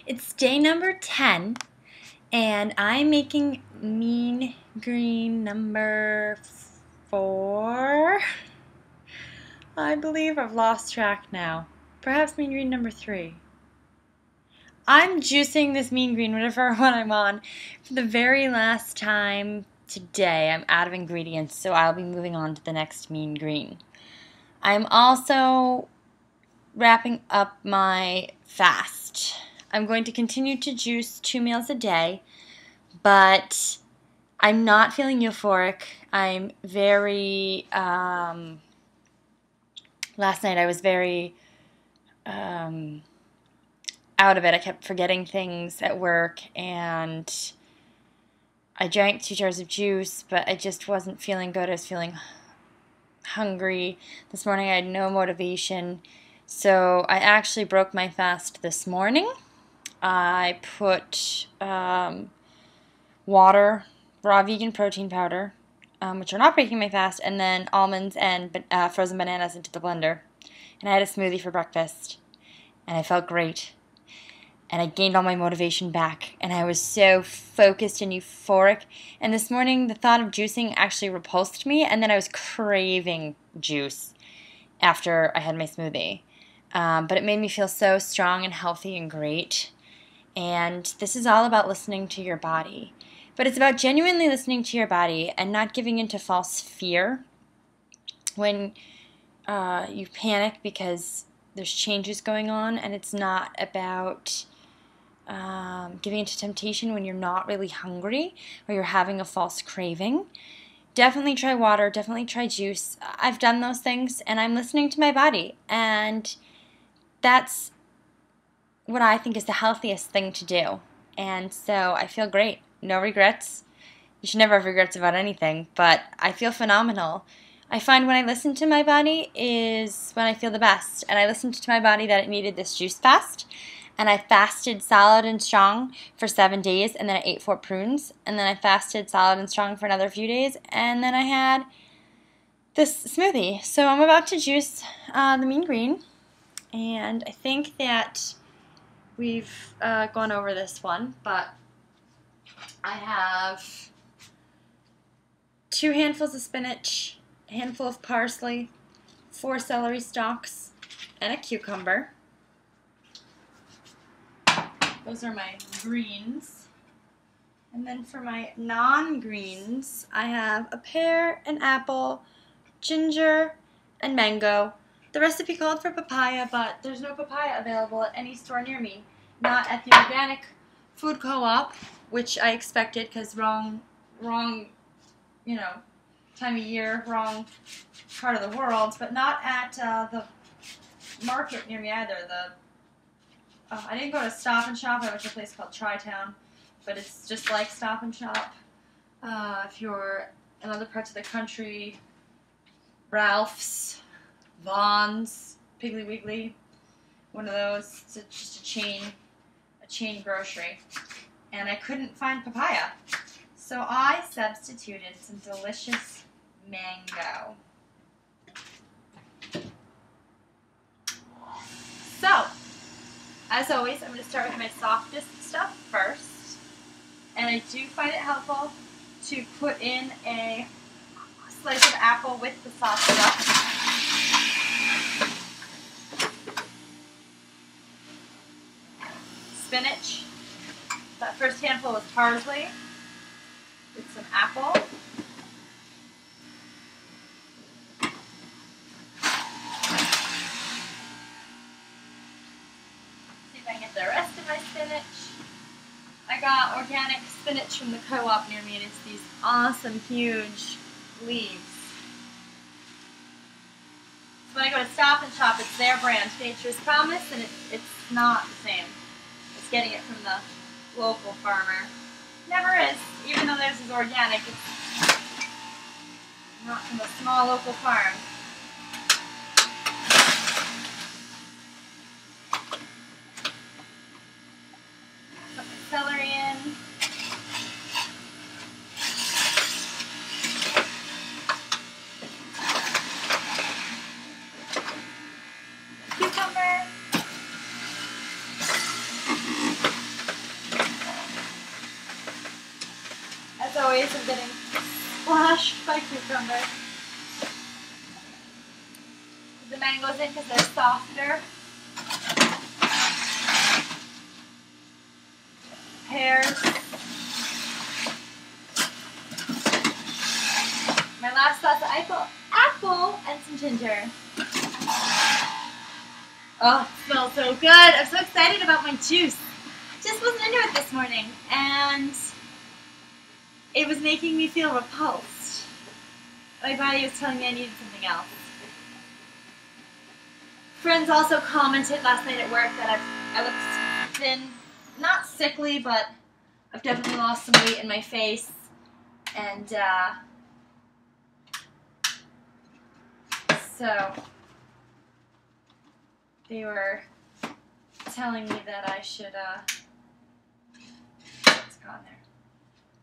It's day number 10, and I'm making mean green number 4. I believe I've lost track now. Perhaps mean green number 3. I'm juicing this mean green, whatever one I'm on, for the very last time today. I'm out of ingredients, so I'll be moving on to the next mean green. I'm also wrapping up my fast. I'm going to continue to juice 2 meals a day, but I'm not feeling euphoric. I'm very, last night I was very out of it. I kept forgetting things at work, and I drank 2 jars of juice, but I just wasn't feeling good. I was feeling hungry. This morning I had no motivation, so I actually broke my fast this morning. I put water, raw vegan protein powder, which are not breaking my fast, and then almonds and frozen bananas into the blender. And I had a smoothie for breakfast, and I felt great. And I gained all my motivation back, and I was so focused and euphoric. And this morning, the thought of juicing actually repulsed me, and then I was craving juice after I had my smoothie. But it made me feel so strong and healthy and great. And this is all about listening to your body. But it's about genuinely listening to your body and not giving into false fear when you panic because there's changes going on, and it's not about giving into temptation when you're not really hungry or you're having a false craving. Definitely try water, definitely try juice. I've done those things, and I'm listening to my body, and that's what I think is the healthiest thing to do. And so I feel great. No regrets. You should never have regrets about anything, but I feel phenomenal. I find when I listen to my body is when I feel the best. And I listened to my body that it needed this juice fast. And I fasted solid and strong for 7 days, and then I ate 4 prunes. And then I fasted solid and strong for another few days, and then I had this smoothie. So I'm about to juice the mean green. And I think that we've gone over this one, but I have 2 handfuls of spinach, a handful of parsley, 4 celery stalks, and a cucumber. Those are my greens. And then for my non-greens, I have a pear, an apple, ginger, and mango. The recipe called for papaya, but there's no papaya available at any store near me. Not at the organic food co-op, which I expected because wrong, time of year, wrong part of the world, but not at the market near me either. I didn't go to Stop and Shop. I went to a place called Tri-Town, but it's just like Stop and Shop. If you're in other parts of the country, Ralph's, Vaughn's, Piggly Wiggly, one of those. It's just a chain grocery. And I couldn't find papaya, so I substituted some delicious mango. So, as always, I'm going to start with my softest stuff first. And I do find it helpful to put in a slice of apple with the soft stuff. Spinach. That first handful was parsley with some apple. See if I can get the rest of my spinach. I got organic spinach from the co-op near me, and it's these awesome, huge leaves. So when I go to Stop and Shop, it's their brand, Nature's Promise, and it's not the same. It's getting it from the local farmer. Never is, even though theirs is organic. It's not from a small local farm. Put my celery in. Cucumber. always, I'm getting splashed by cucumber. Put the mangoes in because they're softer. Pears. My last glass of apple, and some ginger. Oh, it smells so good. I'm so excited about my juice. Just wasn't into it this morning, and it was making me feel repulsed. My body was telling me I needed something else. Friends also commented last night at work that I looked thin. Not sickly, but I've definitely lost some weight in my face. And so they were telling me that I should what's going on there?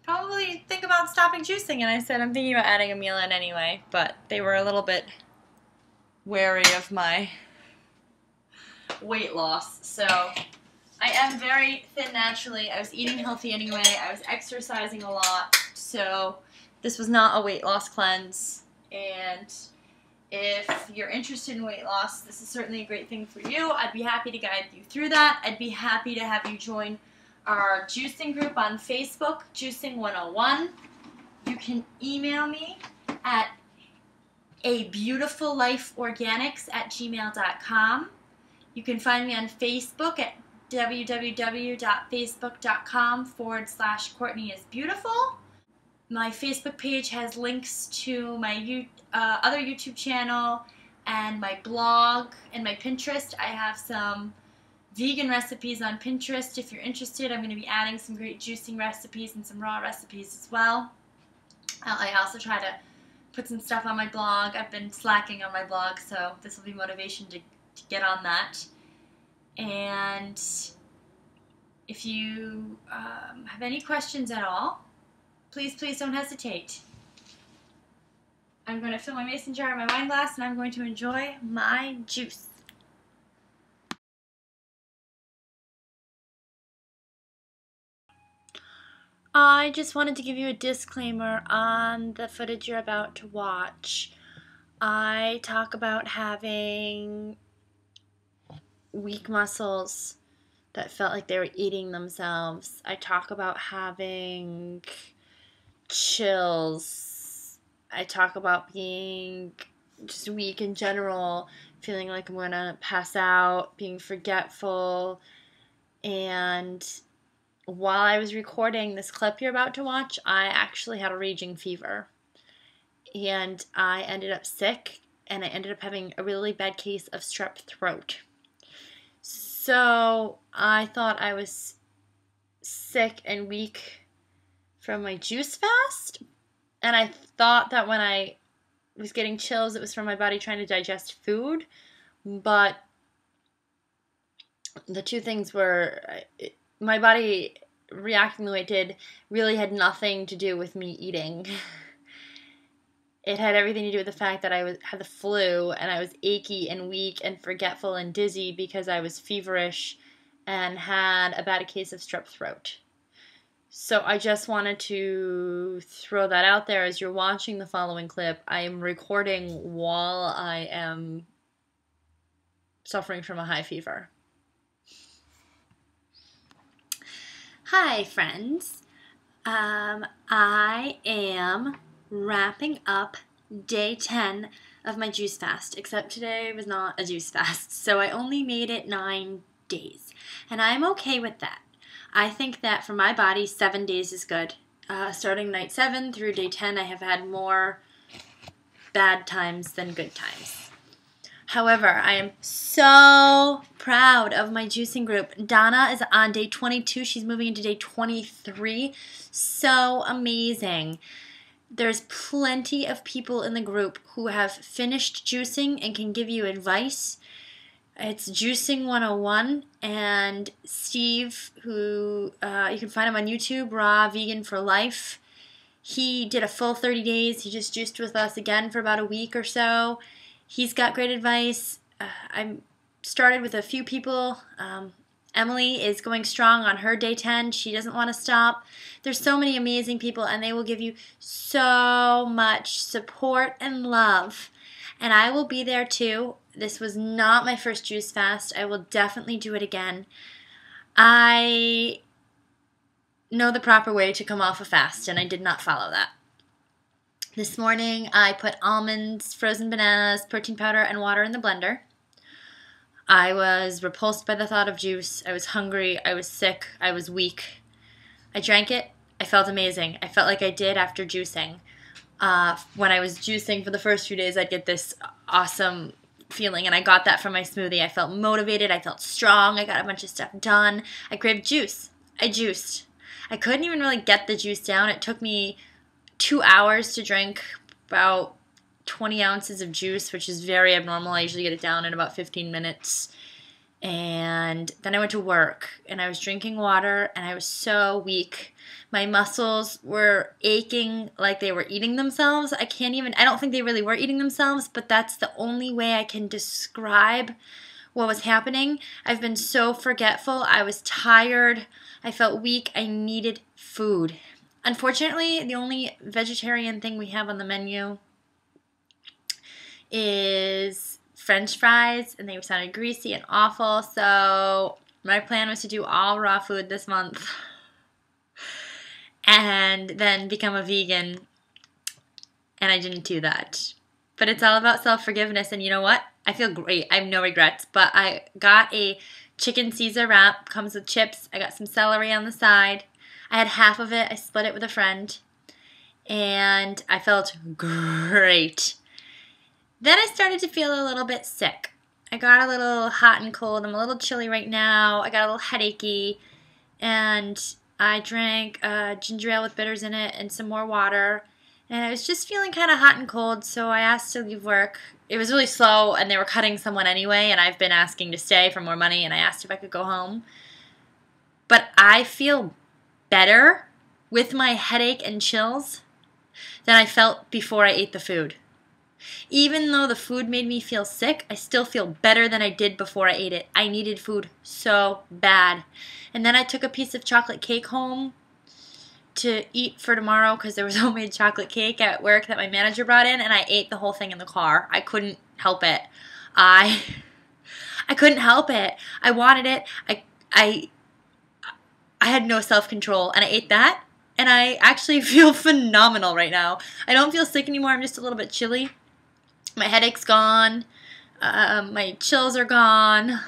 Probably think about stopping juicing, and I said I'm thinking about adding a meal in anyway, but they were a little bit wary of my weight loss. So I am very thin naturally. I was eating healthy anyway. I was exercising a lot. So this was not a weight loss cleanse. And if you're interested in weight loss, this is certainly a great thing for you. I'd be happy to guide you through that. I'd be happy to have you join our juicing group on Facebook, Juicing 101. You can email me at abeautifulLifeOrganics@gmail.com. You can find me on Facebook at www.facebook.com/CourtneyIsBeautiful. My Facebook page has links to my other YouTube channel and my blog and my Pinterest. I have some vegan recipes on Pinterest. If you're interested, I'm going to be adding some great juicing recipes and some raw recipes as well. I also try to put some stuff on my blog. I've been slacking on my blog, so this will be motivation to get on that. And if you have any questions at all, please don't hesitate. I'm going to fill my mason jar in my wine glass, and I'm going to enjoy my juice. I just wanted to give you a disclaimer on the footage you're about to watch. I talk about having weak muscles that felt like they were eating themselves. I talk about having chills. I talk about being just weak in general, feeling like I'm gonna pass out, being forgetful. And while I was recording this clip you're about to watch, I actually had a raging fever. And I ended up sick, and I ended up having a really bad case of strep throat. So I thought I was sick and weak from my juice fast, and I thought that when I was getting chills, it was from my body trying to digest food, but the two things were my body reacting the way it did really had nothing to do with me eating. It had everything to do with the fact that I had the flu, and I was achy and weak and forgetful and dizzy because I was feverish and had a bad case of strep throat. So I just wanted to throw that out there as you're watching the following clip. I am recording while I am suffering from a high fever. Hi, friends. I am wrapping up day 10 of my juice fast, except today was not a juice fast, so I only made it 9 days, and I'm okay with that. I think that for my body, 7 days is good. Starting night 7 through day 10, I have had more bad times than good times. However, I am so proud of my juicing group. Donna is on day 22. She's moving into day 23. So amazing. There's plenty of people in the group who have finished juicing and can give you advice. It's Juicing 101, and Steve, who you can find him on YouTube, Raw Vegan for Life. He did a full 30 days. He just juiced with us again for about a week or so. He's got great advice. I started with a few people. Emily is going strong on her day 10. She doesn't want to stop. There's so many amazing people, and they will give you so much support and love. And I will be there too. This was not my first juice fast. I will definitely do it again. I know the proper way to come off a fast, and I did not follow that. This morning, I put almonds, frozen bananas, protein powder, and water in the blender. I was repulsed by the thought of juice. I was hungry. I was sick. I was weak. I drank it. I felt amazing. I felt like I did after juicing. When I was juicing for the first few days, I'd get this awesome feeling, and I got that from my smoothie. I felt motivated. I felt strong. I got a bunch of stuff done. I craved juice. I juiced. I couldn't even really get the juice down. It took me 2 hours to drink about 20 ounces of juice, which is very abnormal. I usually get it down in about 15 minutes. And then I went to work, and I was drinking water, and I was so weak. My muscles were aching like they were eating themselves. I don't think they really were eating themselves, but that's the only way I can describe what was happening. I've been so forgetful. I was tired. I felt weak. I needed food. Unfortunately, the only vegetarian thing we have on the menu is French fries, and they sounded greasy and awful, so my plan was to do all raw food this month and then become a vegan, and I didn't do that. But it's all about self-forgiveness, and you know what? I feel great. I have no regrets, but I got a chicken Caesar wrap, comes with chips. I got some celery on the side. I had half of it. I split it with a friend, and I felt great. Then I started to feel a little bit sick. I got a little hot and cold. I'm a little chilly right now. I got a little headachy, and I drank ginger ale with bitters in it and some more water, and I was just feeling kind of hot and cold, so I asked to leave work. It was really slow, and they were cutting someone anyway, and I've been asking to stay for more money, and I asked if I could go home. But I feel better with my headache and chills than I felt before I ate the food. Even though the food made me feel sick, I still feel better than I did before I ate it. I needed food so bad. And then I took a piece of chocolate cake home to eat for tomorrow because there was homemade chocolate cake at work that my manager brought in, and I ate the whole thing in the car. I couldn't help it. I couldn't help it. I wanted it. I had no self-control, and I ate that, and I actually feel phenomenal right now. I don't feel sick anymore. I'm just a little bit chilly. My headache's gone. My chills are gone.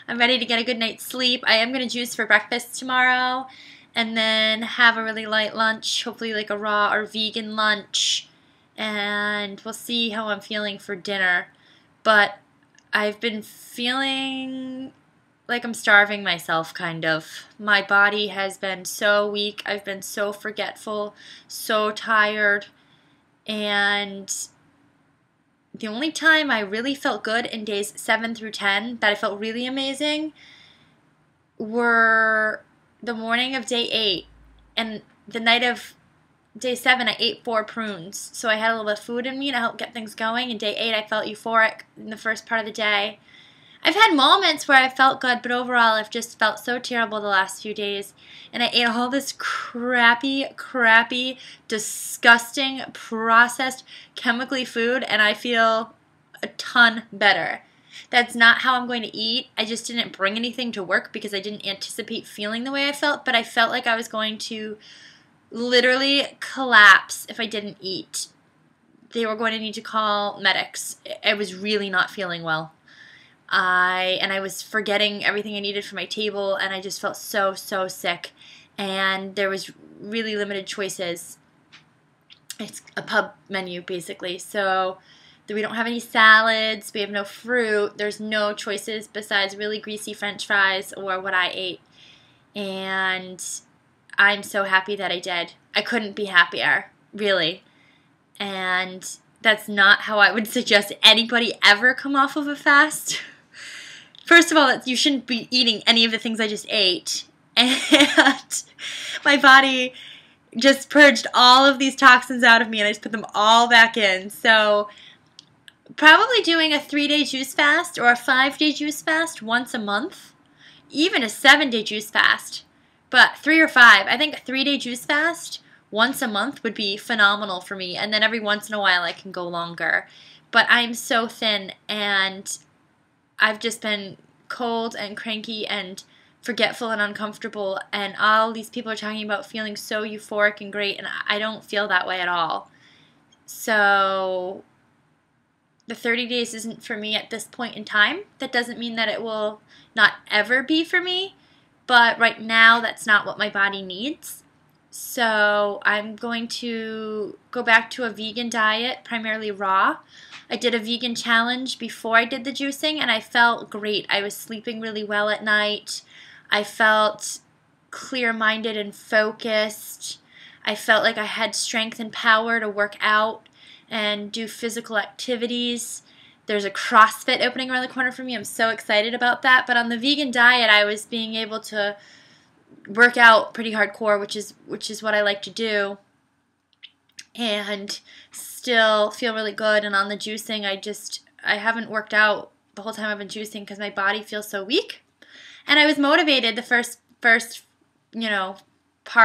I'm ready to get a good night's sleep. I am going to juice for breakfast tomorrow and then have a really light lunch, hopefully like a raw or vegan lunch. And we'll see how I'm feeling for dinner. But I've been feeling like I'm starving myself, kind of. My body has been so weak. I've been so forgetful, so tired. And the only time I really felt good in days 7 through 10, that I felt really amazing, were the morning of day 8. And the night of day 7, I ate 4 prunes. So I had a little bit of food in me to help get things going. And day 8, I felt euphoric in the first part of the day. I've had moments where I felt good, but overall I've just felt so terrible the last few days. And I ate all this crappy, disgusting, processed, chemically food, and I feel a ton better. That's not how I'm going to eat. I just didn't bring anything to work because I didn't anticipate feeling the way I felt, but I felt like I was going to literally collapse if I didn't eat. They were going to need to call medics. I was really not feeling well. I was forgetting everything I needed for my table, and I just felt so sick. And there was really limited choices. It's a pub menu, basically. So we don't have any salads. We have no fruit. There's no choices besides really greasy French fries or what I ate. And I'm so happy that I did. I couldn't be happier, really. And that's not how I would suggest anybody ever come off of a fast. First of all, you shouldn't be eating any of the things I just ate. And my body just purged all of these toxins out of me, and I just put them all back in. So probably doing a 3-day juice fast or a 5-day juice fast once a month even a 7-day juice fast, but 3 or 5. I think a 3-day juice fast once a month would be phenomenal for me, and then every once in a while I can go longer. But I'm so thin, and I've just been cold and cranky and forgetful and uncomfortable, and all these people are talking about feeling so euphoric and great, and I don't feel that way at all. So the 30 days isn't for me at this point in time. That doesn't mean that it will not ever be for me, but right now that's not what my body needs. So I'm going to go back to a vegan diet, primarily raw. I did a vegan challenge before I did the juicing, and I felt great. I was sleeping really well at night. I felt clear-minded and focused. I felt like I had strength and power to work out and do physical activities. There's a CrossFit opening around the corner for me. I'm so excited about that. But on the vegan diet, I was being able to work out pretty hardcore, which is what I like to do, and still feel really good. And on the juicing, I haven't worked out the whole time I've been juicing because my body feels so weak. And I was motivated the first part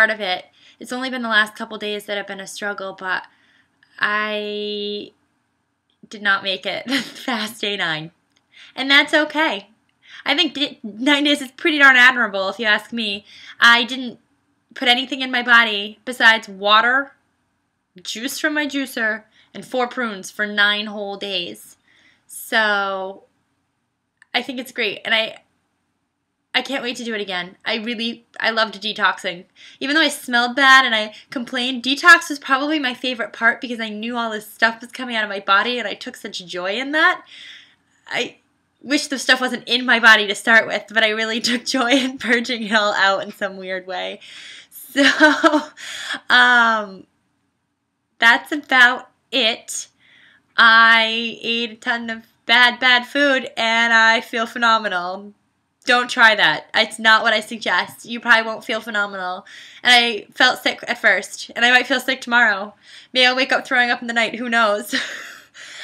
of it. It's only been the last couple days that have been a struggle, but I did not make it past day 9. And that's okay. I think 9 days is pretty darn admirable, if you ask me. I didn't put anything in my body besides water, juice from my juicer, and 4 prunes for 9 whole days. So I think it's great, and I can't wait to do it again. I loved detoxing. Even though I smelled bad and I complained, detox was probably my favorite part because I knew all this stuff was coming out of my body and I took such joy in that. I wish the stuff wasn't in my body to start with, but I really took joy in purging it all out in some weird way. So, that's about it. I ate a ton of bad food and I feel phenomenal. Don't try that. It's not what I suggest. You probably won't feel phenomenal. And I felt sick at first, and I might feel sick tomorrow. Maybe I'll wake up throwing up in the night. Who knows?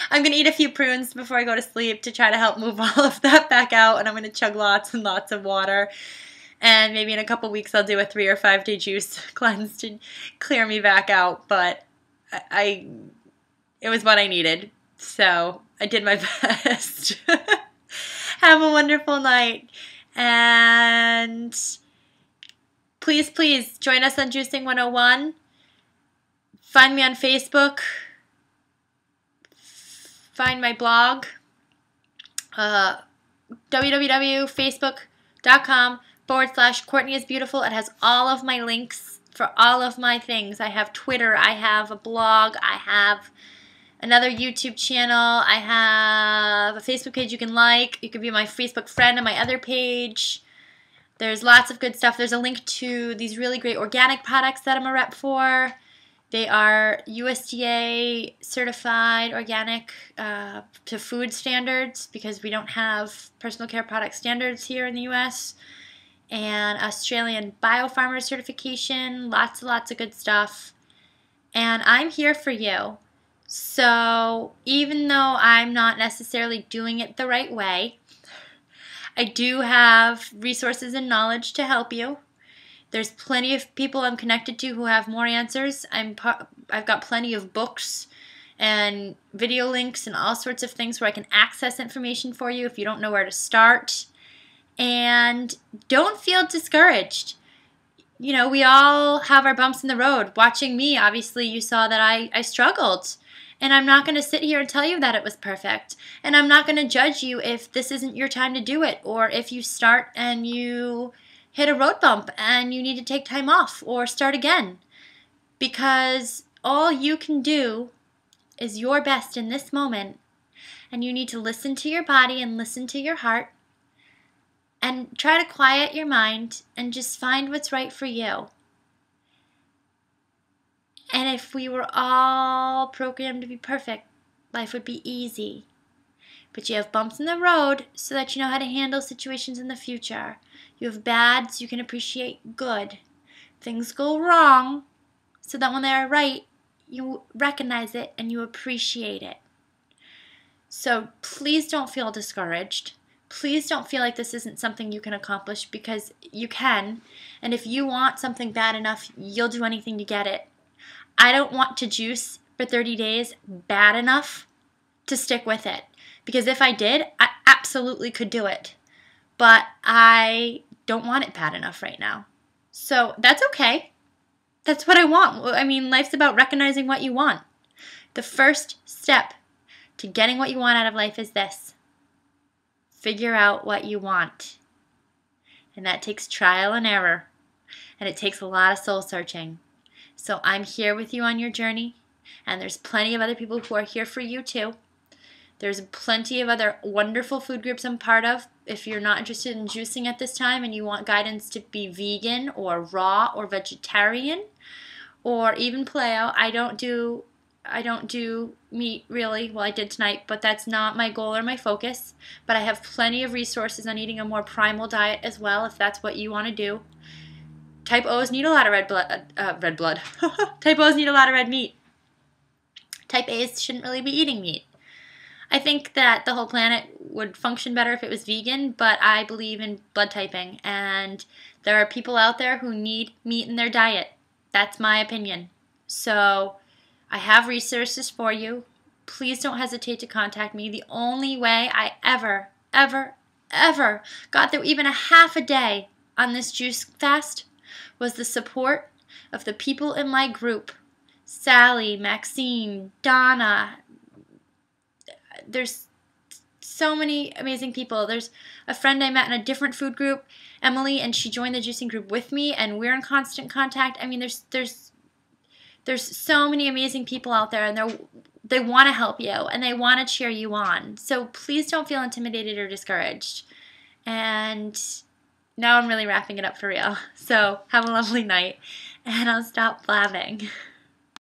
I'm going to eat a few prunes before I go to sleep to try to help move all of that back out, and I'm going to chug lots and lots of water. And maybe in a couple weeks I'll do a 3 or 5 day juice cleanse to clear me back out. But it was what I needed, so I did my best. Have a wonderful night, and please join us on Juicing 101. Find me on Facebook. Find my blog, www.facebook.com/CourtneyIsBeautiful. It has all of my links for all of my things. I have Twitter, I have a blog, I have another YouTube channel, I have a Facebook page you can like. You can be my Facebook friend on my other page. There's lots of good stuff. There's a link to these really great organic products that I'm a rep for. They are USDA certified organic to food standards because we don't have personal care product standards here in the U.S. And Australian biofarmer certification. Lots and lots of good stuff. And I'm here for you. So even though I'm not necessarily doing it the right way, I do have resources and knowledge to help you. There's plenty of people I'm connected to who have more answers. I've got plenty of books and video links and all sorts of things where I can access information for you if you don't know where to start. And don't feel discouraged. You know, we all have our bumps in the road. Watching me, obviously, you saw that I struggled. And I'm not going to sit here and tell you that it was perfect. And I'm not going to judge you if this isn't your time to do it, or if you start and you hit a road bump and you need to take time off or start again. Because all you can do is your best in this moment. And you need to listen to your body and listen to your heart and try to quiet your mind and just find what's right for you. And if we were all programmed to be perfect, life would be easy. But you have bumps in the road so that you know how to handle situations in the future. You have bad so you can appreciate good. Things go wrong so that when they are right, you recognize it and you appreciate it. So please don't feel discouraged. Please don't feel like this isn't something you can accomplish, because you can. And if you want something bad enough, you'll do anything to get it. I don't want to juice for 30 days bad enough to stick with it. Because if I did, I absolutely could do it. But I don't want it bad enough right now. So that's okay. That's what I want. I mean, life's about recognizing what you want. The first step to getting what you want out of life is this. Figure out what you want. And that takes trial and error. And it takes a lot of soul searching. So I'm here with you on your journey. And there's plenty of other people who are here for you too. There's plenty of other wonderful food groups I'm part of. If you're not interested in juicing at this time and you want guidance to be vegan or raw or vegetarian or even paleo, I don't do meat really. Well, I did tonight, but that's not my goal or my focus. But I have plenty of resources on eating a more primal diet as well, if that's what you want to do. Type O's need a lot of red blood. Type O's need a lot of red meat. Type A's shouldn't really be eating meat. I think that the whole planet would function better if it was vegan, but I believe in blood typing, and there are people out there who need meat in their diet. That's my opinion. So I have resources for you. Please don't hesitate to contact me. The only way I ever got through even a half a day on this juice fast was the support of the people in my group. Sally, Maxine, Donna. There's so many amazing people. There's a friend I met in a different food group, Emily, and she joined the juicing group with me, and we're in constant contact. I mean, there's so many amazing people out there, and they want to help you, and they want to cheer you on. So please don't feel intimidated or discouraged. And now I'm really wrapping it up for real. So have a lovely night, and I'll stop blabbing.